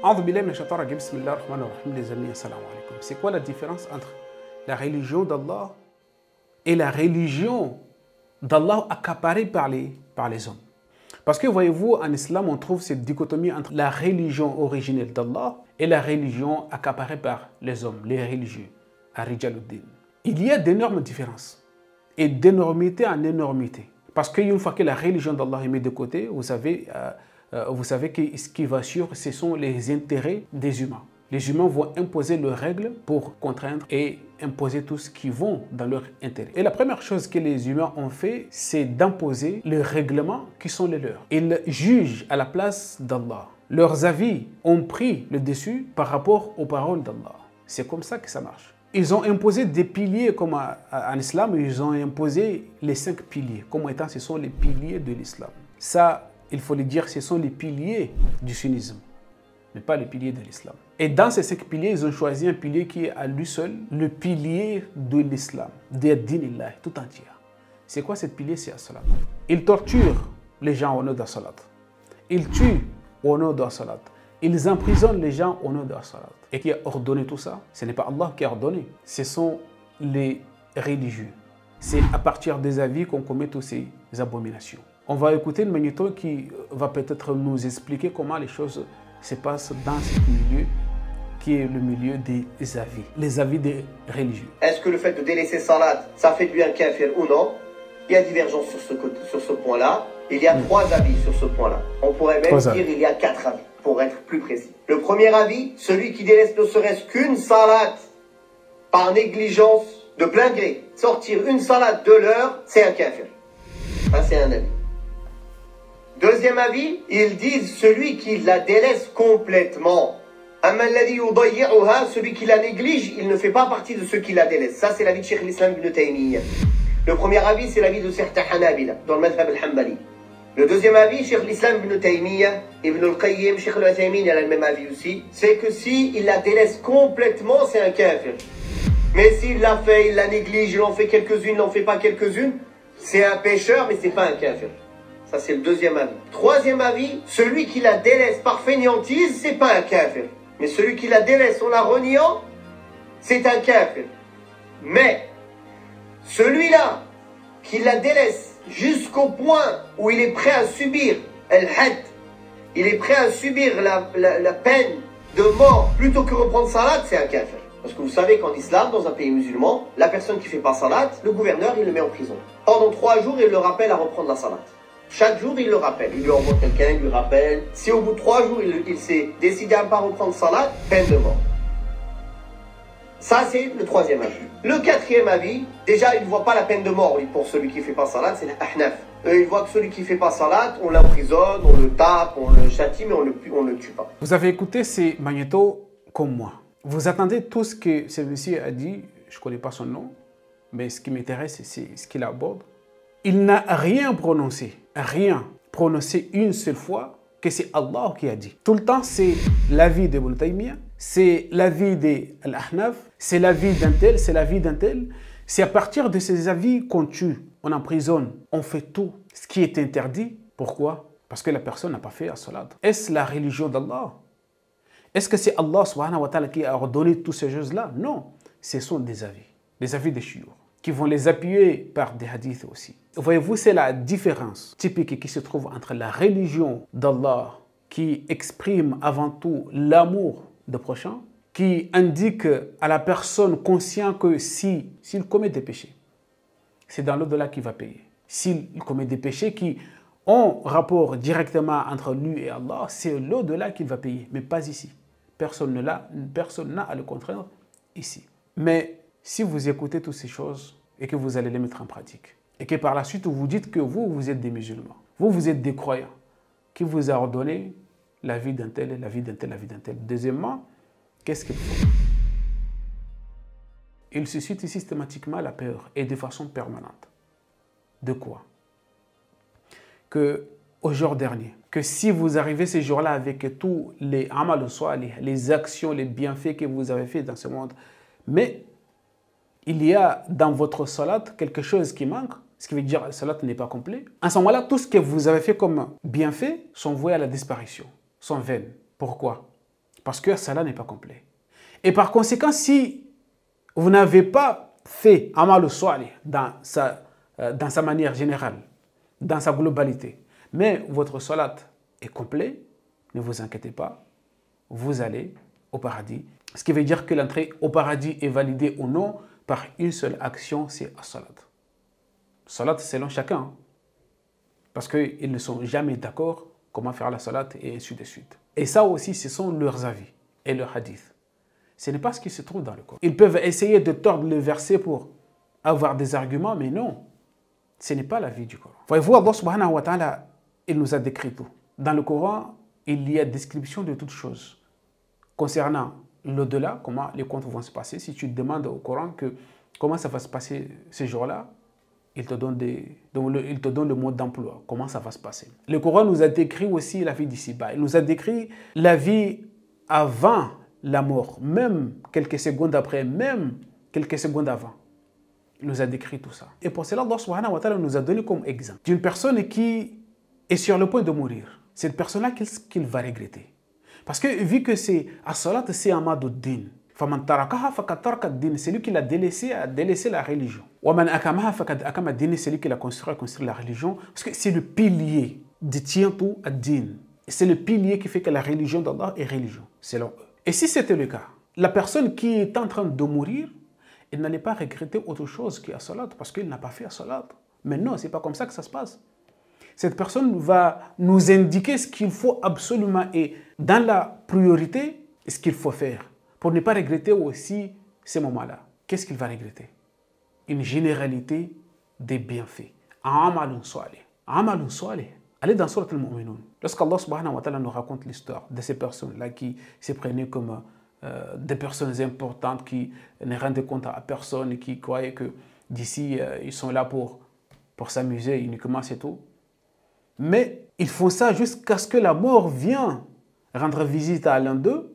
Les amis, assalamu alaikum. C'est quoi la différence entre la religion d'Allah et la religion d'Allah accaparée par les hommes? Parce que voyez-vous, en islam, on trouve cette dichotomie entre la religion originelle d'Allah et la religion accaparée par les hommes, les religieux, Ar-Rijaluddin. Il y a d'énormes différences et d'énormité en énormité. Parce qu'une fois que la religion d'Allah est mise de côté, vous savez que ce qui va sur, ce sont les intérêts des humains. Les humains vont imposer leurs règles pour contraindre et imposer tout ce qui vont dans leur intérêt. Et la première chose que les humains ont fait, c'est d'imposer les règlements qui sont les leurs. Ils jugent à la place d'Allah. Leurs avis ont pris le dessus par rapport aux paroles d'Allah. C'est comme ça que ça marche. Ils ont imposé des piliers comme en islam, ils ont imposé les 5 piliers comme étant ce sont les piliers de l'islam. Ça, il faut le dire, ce sont les piliers du sunnisme, mais pas les piliers de l'islam. Et dans ces 5 piliers, ils ont choisi un pilier qui est à lui seul le pilier de l'islam, de Dinillah, tout entier. C'est quoi ce pilier? C'est la salat. Ils torturent les gens au nom de la salat. Ils tuent au nom de la salat. Ils emprisonnent les gens au nom de la salat. Et qui a ordonné tout ça? Ce n'est pas Allah qui a ordonné, ce sont les religieux. C'est à partir des avis qu'on commet toutes ces abominations. On va écouter le magnéto qui va peut-être nous expliquer comment les choses se passent dans ce milieu qui est le milieu des avis, les avis des religieux. Est-ce que le fait de délaisser salat, ça fait de lui un kafir ou non? Il y a divergence sur ce point-là. Il y a 3 avis sur ce point-là. On pourrait même dire il y a 4 avis, pour être plus précis. Le premier avis, celui qui délaisse ne serait-ce qu'une salat par négligence de plein gré, sortir une salat de l'heure, c'est un kafir. Ça, c'est un avis. Deuxième avis, ils disent celui qui la délaisse complètement. Celui qui la néglige, il ne fait pas partie de ceux qui la délaissent. Ça, c'est l'avis de Cheikh l'Islam ibn Taymiyyah. Le premier avis, c'est l'avis de certains Hanabila, dans le madhhab al-Hanbali. Le deuxième avis, Cheikh l'Islam ibn Taymiyyah, Ibn al-Qayyim, Cheikh al-Uthaymin, il a le même avis aussi. C'est que si il la délaisse complètement, c'est un kafir. Mais s'il l'a fait, il la néglige, il en fait quelques-unes, il n'en fait pas quelques-unes, c'est un pécheur, mais c'est pas un kafir. Ça, c'est le deuxième avis. Troisième avis, celui qui la délaisse par fainéantise, c'est pas un kafir. Mais celui qui la délaisse en la reniant, c'est un kafir. Mais, celui-là, qui la délaisse jusqu'au point où il est prêt à subir al-had, il est prêt à subir la peine de mort plutôt que reprendre salat, c'est un kafir. Parce que vous savez qu'en islam, dans un pays musulman, la personne qui fait pas salat, le gouverneur, il le met en prison. Pendant 3 jours, il le rappelle à reprendre la salat. Chaque jour, il le rappelle. Il lui envoie quelqu'un, il lui rappelle. Si au bout de 3 jours, il s'est décidé à ne pas reprendre salat, peine de mort. Ça, c'est le troisième avis. Le quatrième avis, déjà, il ne voit pas la peine de mort pour celui qui ne fait pas salat, c'est l'ahnaf. Il voit que celui qui ne fait pas salat, on l'emprisonne, on le tape, on le châtie, mais on ne le tue pas. Vous avez écouté ces magnétos comme moi. Vous attendez tout ce que ce monsieur a dit, je ne connais pas son nom, mais ce qui m'intéresse, c'est ce qu'il aborde. Il n'a rien prononcé une seule fois que c'est Allah qui a dit. Tout le temps, c'est l'avis de Ibn Taymiyyah, c'est l'avis de l'Ahnaf, c'est l'avis d'un tel, c'est l'avis d'un tel. C'est à partir de ces avis qu'on tue, on emprisonne, on fait tout ce qui est interdit. Pourquoi? Parce que la personne n'a pas fait la salat. Est-ce la religion d'Allah? Est-ce que c'est Allah subhanahu wa ta'ala qui a ordonné toutes ces choses-là? Non, ce sont des avis des chiours, qui vont les appuyer par des hadiths aussi. Voyez-vous, c'est la différence typique qui se trouve entre la religion d'Allah qui exprime avant tout l'amour du prochain, qui indique à la personne consciente que s'il commet des péchés, c'est dans l'au-delà qu'il va payer. S'il commet des péchés qui ont rapport directement entre lui et Allah, c'est l'au-delà qu'il va payer, mais pas ici. Personne n'a à le contraindre ici. Mais si vous écoutez toutes ces choses et que vous allez les mettre en pratique, et que par la suite vous dites que vous êtes des musulmans, vous êtes des croyants, qui vous a ordonné la vie d'un tel, la vie d'un tel, la vie d'un tel. Deuxièmement, qu'est-ce qu'il faut? Il suscite systématiquement la peur et de façon permanente. De quoi? Que au jour dernier, que si vous arrivez ces jours-là avec tous les amal salih, les actions, les bienfaits que vous avez fait dans ce monde, mais il y a dans votre salat quelque chose qui manque, ce qui veut dire que le salat n'est pas complet. À ce moment-là, tout ce que vous avez fait comme bienfait sont voués à la disparition, sont vaines. Pourquoi? Parce que cela n'est pas complet. Et par conséquent, si vous n'avez pas fait amal salih dans sa manière générale, dans sa globalité, mais votre salat est complet, ne vous inquiétez pas, vous allez au paradis. Ce qui veut dire que l'entrée au paradis est validée ou non par une seule action, c'est la salat. Salat selon chacun, parce qu'ils ne sont jamais d'accord comment faire la salat et ainsi de suite. Et ça aussi, ce sont leurs avis et leurs hadiths. Ce n'est pas ce qui se trouve dans le Coran. Ils peuvent essayer de tordre le verset pour avoir des arguments, mais non. Ce n'est pas la vie du Coran. Voyez-vous, Allah subhanahu wa ta'ala, il nous a décrit tout. Dans le Coran, il y a description de toutes choses. Concernant l'au-delà, comment les comptes vont se passer, si tu demandes au Coran comment ça va se passer ce jour-là, il te donne le mode d'emploi, comment ça va se passer. Le Coran nous a décrit aussi la vie d'ici-bas. Il nous a décrit la vie avant la mort, même quelques secondes après, même quelques secondes avant. Il nous a décrit tout ça. Et pour cela, Allah subhanahu wa ta'ala nous a donné comme exemple d'une personne qui est sur le point de mourir. Cette personne-là, qu'est-ce qu'il va regretter? Parce que vu que c'est as-salat, c'est amaduddin. Faman tarakaha faqad taraka ad-din, c'est lui qui l'a délaissé, a délaissé la religion. Wa man akamaha faqad akama ad-din, c'est lui qui l'a construit la religion. Parce que c'est le pilier qui tient tout ad-din. C'est le pilier qui fait que la religion d'Allah est religion, selon eux. Et si c'était le cas, la personne qui est en train de mourir, elle n'allait pas regretter autre chose que as-salat, parce qu'il n'a pas fait as-salat. Mais non, c'est pas comme ça que ça se passe. Cette personne va nous indiquer ce qu'il faut absolument et dans la priorité, ce qu'il faut faire pour ne pas regretter aussi ces moments-là. Qu'est-ce qu'il va regretter? Une généralité des bienfaits. Amalun salih. Amalun salih. Allez dans Surat al-Mu'minun. Lorsqu'Allah subhanahu wa ta'ala nous raconte l'histoire de ces personnes-là qui se prenaient comme des personnes importantes, qui ne rendaient compte à personne et qui croyaient que d'ici, ils sont là pour s'amuser uniquement, c'est tout. Mais ils font ça jusqu'à ce que la mort vienne rendre visite à l'un d'eux.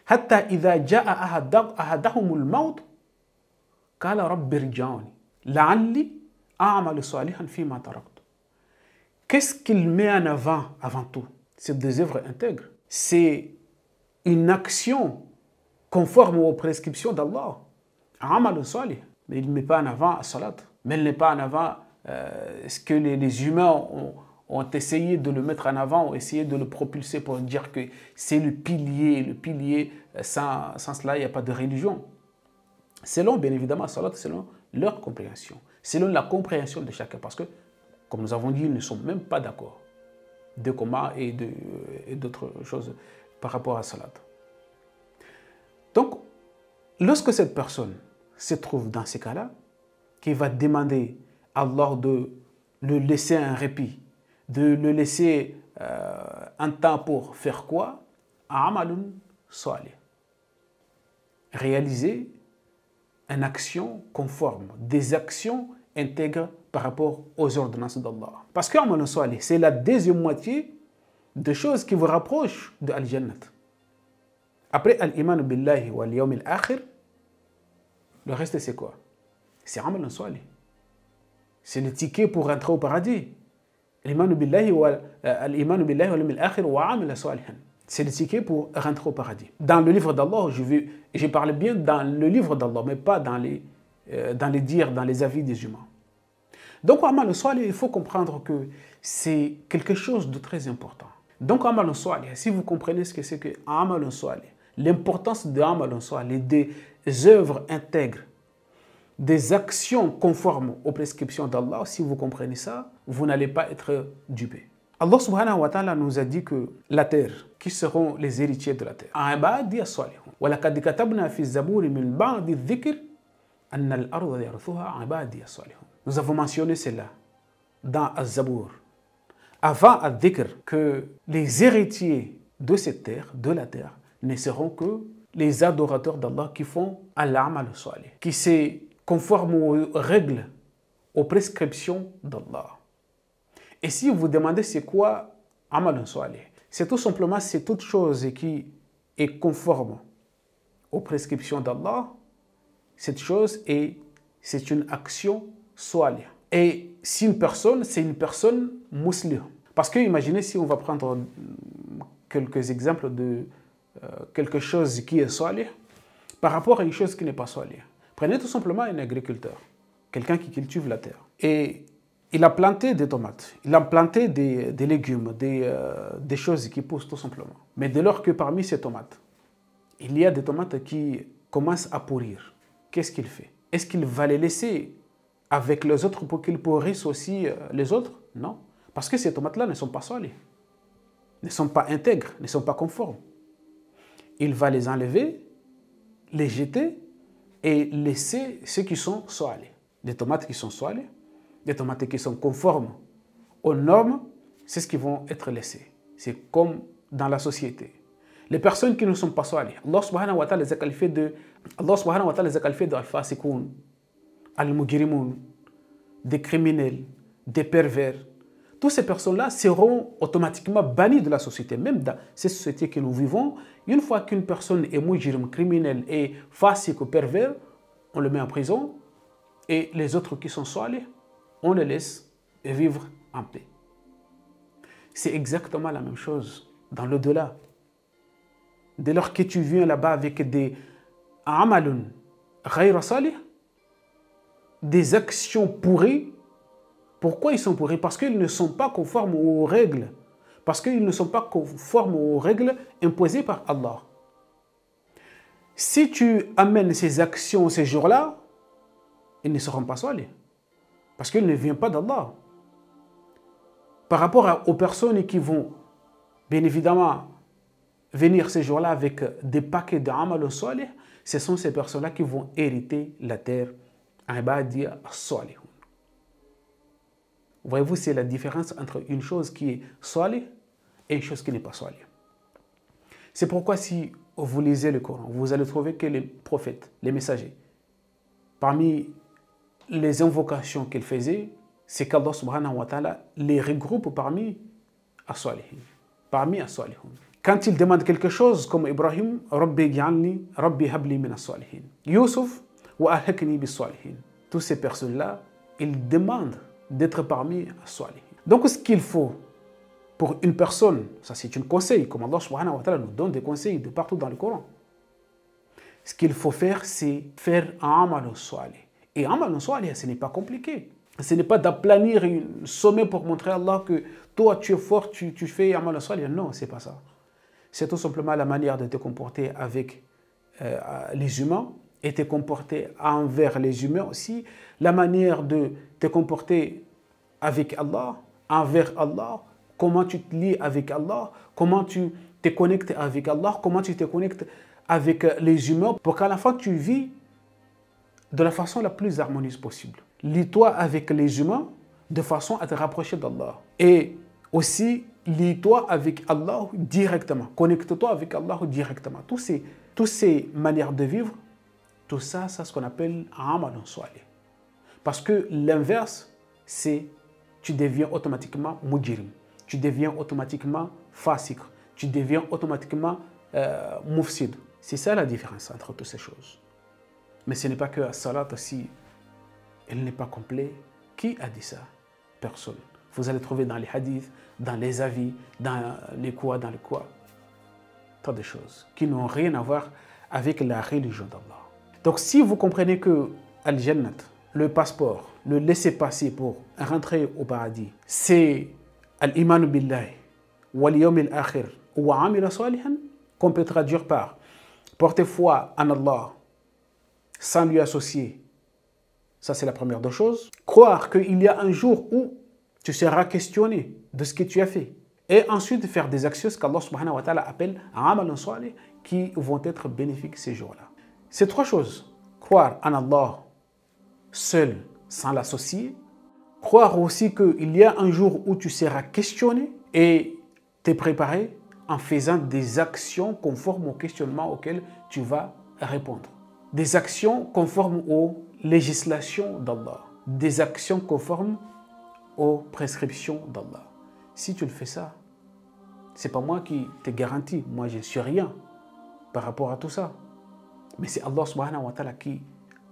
Hatta idha ja'a ahadahumul maut qala rabbi irji'uni la'alli a'malu salihan fima taraktu. Qu'est-ce qu'il met en avant tout? C'est des œuvres intègres. C'est une action conforme aux prescriptions d'Allah. Amal salih. Mais il ne met pas en avant la salat. Mais il ne met pas en avant ce que les humains ont essayé de le mettre en avant, ont essayé de le propulser pour dire que c'est le pilier, sans cela, il n'y a pas de religion. Selon, bien évidemment, salat, selon leur compréhension, selon la compréhension de chacun, parce que, comme nous avons dit, ils ne sont même pas d'accord de comment et d'autres choses par rapport à salat. Donc, lorsque cette personne se trouve dans ces cas-là, qui va demander à Allah de le laisser un répit, de le laisser un temps pour faire quoi? Amalun salih. Réaliser une action conforme, des actions intègres par rapport aux ordonnances d'Allah. Parce que Amalun salih, c'est la deuxième moitié des choses qui vous rapprochent de Al-Jannat. Après Al-Iman billahi wal yawm al-akhir, le reste c'est quoi? C'est Amalun salih. C'est le ticket pour rentrer au paradis. Al-Iman billahi wal yawm al-akhir wa amala salihan. C'est le ticket pour rentrer au paradis. Dans le livre d'Allah, je parle bien dans le livre d'Allah, mais pas dans les dires, dans les avis des humains. Donc, Amal Salih, il faut comprendre que c'est quelque chose de très important. Donc, Amal Salih, si vous comprenez ce que c'est que Amal Salih, l'importance de Amal Salih, des œuvres intègres, des actions conformes aux prescriptions d'Allah, si vous comprenez ça, vous n'allez pas être dupé. Allah subhanahu wa ta'ala nous a dit que la terre, qui seront les héritiers de la terre, وَلَقَدْ كَتَبْنَا فِي الزَّبُورِ مِنْ بَعْدِ الذِّكْرِ أَنَّ الْأَرْضَ يَرِثُهَا عِبَادِيَ الصَّالِحُونَ. Nous avons mentionné cela dans Az-Zabour, avant Ad-Dhikr, que les héritiers de cette terre, de la terre, ne seront que les adorateurs d'Allah qui font Al-Amal Salih, qui se conforment aux règles, aux prescriptions d'Allah. Et si vous demandez c'est quoi Amal Salih, c'est tout simplement c'est toute chose qui est conforme aux prescriptions d'Allah. Cette chose c'est une action salih. Et si une personne, c'est une personne musulmane. Parce que imaginez si on va prendre quelques exemples quelque chose qui est salih par rapport à une chose qui n'est pas salih. Prenez tout simplement un agriculteur, quelqu'un qui cultive la terre. Et il a planté des tomates, il a planté des légumes, des choses qui poussent tout simplement. Mais dès lors que parmi ces tomates, il y a des tomates qui commencent à pourrir, qu'est-ce qu'il fait? Est-ce qu'il va les laisser avec les autres pour qu'ils pourrissent aussi les autres? Non. Parce que ces tomates-là ne sont pas solides, ne sont pas intègres, ne sont pas conformes. Il va les enlever, les jeter et laisser ceux qui sont solides. Des tomates qui sont solides, des tomates qui sont conformes aux normes, c'est ce qui vont être laissés. C'est comme dans la société. Les personnes qui ne sont pas solides, Allah subhanahu wa ta'ala les a qualifiés de al-fasiqoun, al-mujrimoun, des criminels, des pervers. Toutes ces personnes-là seront automatiquement bannies de la société. Même dans ces sociétés que nous vivons, une fois qu'une personne est mujrim, criminel et fasiq ou pervers, on le met en prison et les autres qui sont solides, on les laisse vivre en paix. C'est exactement la même chose dans l'au-delà. Dès lors que tu viens là-bas avec des amalun ghayra salih, des actions pourries, pourquoi ils sont pourris? Parce qu'ils ne sont pas conformes aux règles. Parce qu'ils ne sont pas conformes aux règles imposées par Allah. Si tu amènes ces actions ces jours-là, ils ne seront pas salih. Parce qu'ils ne viennent pas d'Allah. Par rapport aux personnes qui vont, bien évidemment, venir ces jours-là avec des paquets d'amal salih, ce sont ces personnes-là qui vont hériter la terre. Ibadi as-salihun. Voyez-vous, c'est la différence entre une chose qui est salih et une chose qui n'est pas salih. C'est pourquoi si vous lisez le Coran, vous allez trouver que les prophètes, les messagers, parmi les invocations qu'ils faisaient, c'est qu'Allah subhanahu wa ta'ala les regroupe parmi as-salihin, parmi as-salihun. Quand ils demandent quelque chose, comme Ibrahim, Rabbi ij'alni, Rabbi habli min as-salihin. Yusuf, wa alhaqni bis-salihin. Toutes ces personnes-là, ils demandent d'être parmi as-salihin. Donc ce qu'il faut pour une personne, ça c'est un conseil, comme Allah subhanahu wa ta'ala nous donne des conseils de partout dans le Coran. Ce qu'il faut faire, c'est faire un amal salih. Et amal salih, ce n'est pas compliqué. Ce n'est pas d'aplanir un sommet pour montrer à Allah que toi tu es fort, tu fais amal salih. Non, c'est pas ça. C'est tout simplement la manière de te comporter avec les humains et te comporter envers les humains aussi, la manière de te comporter avec Allah, envers Allah, comment tu te lis avec Allah, comment tu te connectes avec Allah, comment tu te connectes avec les humains pour qu'à la fin tu vis de la façon la plus harmonieuse possible. Lis-toi avec les humains de façon à te rapprocher d'Allah. Et aussi, lis-toi avec Allah directement. Connecte-toi avec Allah directement. Toutes ces manières de vivre, tout ça, c'est ce qu'on appelle amal salih. Parce que l'inverse, c'est tu deviens automatiquement mujrim. Tu deviens automatiquement fasiq. Tu deviens automatiquement mufsid. C'est ça la différence entre toutes ces choses. Mais ce n'est pas que la salat, si elle n'est pas complète. Qui a dit ça? Personne. Vous allez trouver dans les hadiths, dans les avis, dans les quoi, tant de choses qui n'ont rien à voir avec la religion d'Allah. Donc si vous comprenez que Al-Jannat, le passeport, le laisser-passer pour rentrer au paradis, c'est Al-Iman billahi, wal yawm al-akhir, wa amila salihan, qu'on peut traduire par porter foi en Allah, sans lui associer. Ça, c'est la première des choses. Croire qu'il y a un jour où tu seras questionné de ce que tu as fait. Et ensuite, faire des actions qu'Allah subhanahu wa ta'ala appelle amal salih qui vont être bénéfiques ces jours-là. Ces trois choses. Croire en Allah seul, sans l'associer. Croire aussi qu'il y a un jour où tu seras questionné et te préparer en faisant des actions conformes au questionnement auquel tu vas répondre. Des actions conformes aux législations d'Allah. Des actions conformes aux prescriptions d'Allah. Si tu le fais ça, c'est pas moi qui te garantis. Moi, je ne suis rien par rapport à tout ça. Mais c'est Allah subhanahu wa ta'ala qui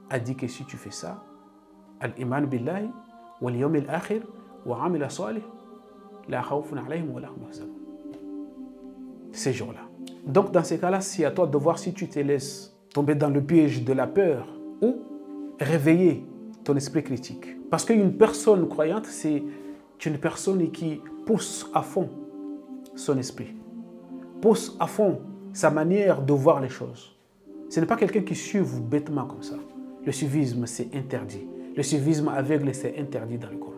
a dit que si tu fais ça, al-iman billahi wal yawm al-akhir wa amila salih la khawfun alayhim wa la hum yahzanun. Ces jours-là. Donc dans ces cas-là, c'est à toi de voir si tu te laisses tomber dans le piège de la peur ou réveiller ton esprit critique. Parce qu'une personne croyante, c'est une personne qui pousse à fond son esprit, pousse à fond sa manière de voir les choses. Ce n'est pas quelqu'un qui suit bêtement comme ça. Le suivisme, c'est interdit. Le suivisme aveugle, c'est interdit dans le Coran.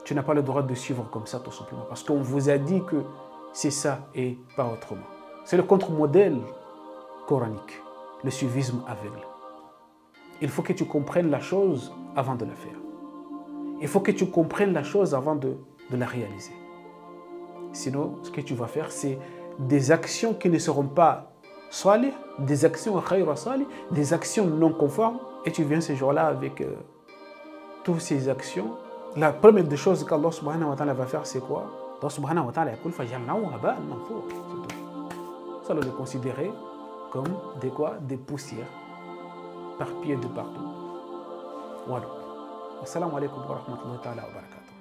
Tu n'as pas le droit de suivre comme ça, tout simplement, parce qu'on vous a dit que c'est ça et pas autrement. C'est le contre-modèle coranique, le suivisme aveugle. Il faut que tu comprennes la chose avant de la faire. Il faut que tu comprennes la chose avant de la réaliser. Sinon, ce que tu vas faire, c'est des actions qui ne seront pas salih, des actions khayra salih, des actions non conformes, et tu viens ce jour-là avec toutes ces actions. La première des choses qu'Allah subhanahu wa ta'ala va faire, c'est quoi? Allah subhanahu wa ta'ala ça va le considérer comme des quoi? Des poussières par pied de partout. Voilà. Assalamu alaikum wa rahmatullahi wa barakatuh.